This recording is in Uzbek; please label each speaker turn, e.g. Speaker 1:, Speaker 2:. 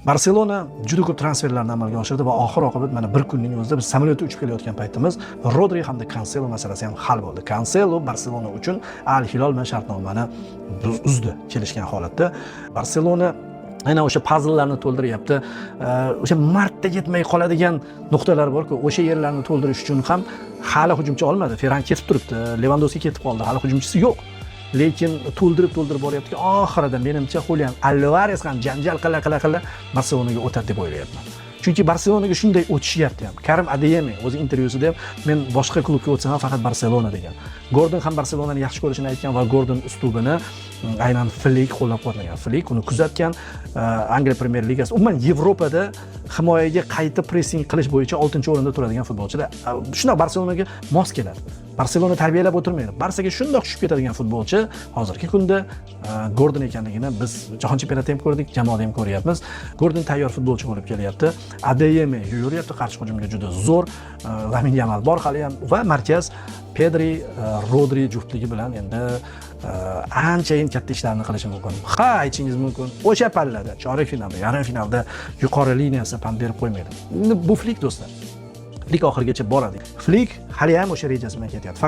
Speaker 1: Barselona juda ko'p transferlarni amalga oshirdi va oxir-oqibat mana bir kunning o'zida biz samolyotda uchib kelayotgan paytimiz Rodri hamda Cancelo masalasi ham hal bo'ldi. Cancelo Barselona uchun Al Hilol bilan shartnomani uzdi kelishgan holatda. Barselona aynan o'sha puzzlelarni to'ldiryapti. O'sha martda yetmay qoladigan nuqtalar bor-ku, o'sha yerlarni to'ldirish uchun ham hali hujumchi olmadi. Ferran ketib turibdi, Lewandowski ketib qoldi, hali hujumchisi yo'q. Lekin to'ldirib boryapti. Oxirida menimcha Julian Alvarez ham janjal qila Barselonaga o'tadi deb o'ylayapman. Chunki Barselonaga shunday o'tishyapti ham. Karim Adeyemi o'zi intervyusida men boshqa klubga o'tsam ham faqat Barselona degan. Gordon ham Barselonani yaxshi ko'rishini aytgan va Gordon uslubini aynan Flick qo'llab-quvvatlagan. Flick uni kuzatgan. Angliya Premyer Ligasi, umuman Yevropada himoyaga qayta pressing qilish bo'yicha 6-o'rinda turadigan futbolchilar. Shunday Barselonaga mos keladi. Barselona tarbiyalab o'tirmaydi. Barsaga shundoq tushib ketadigan futbolchi hozirgi kunda Gordon ekanligini biz Jahon chempionatida ham ko'rdik, jamoada ham ko'ryapmiz. Gordon tayyor futbolchi bo'lib kelyapti. Adeyemi yuryapti, qarshi hujumga juda zo'r. Lamine Yamal bor hali ham va markaz Pedri, Rodri juftligi bilan endi anchayin katta ishlarni qilishi mumkin. Ha, aytishingiz mumkin. O'sha pallada, chorak finalda, yarim finalda yuqori liniyasi pand berib qo'ymaydi. Bu Flick do'stlar. Flick oxirigacha boradi. Flick hali ham o'sha rejasi bilan ketyapti.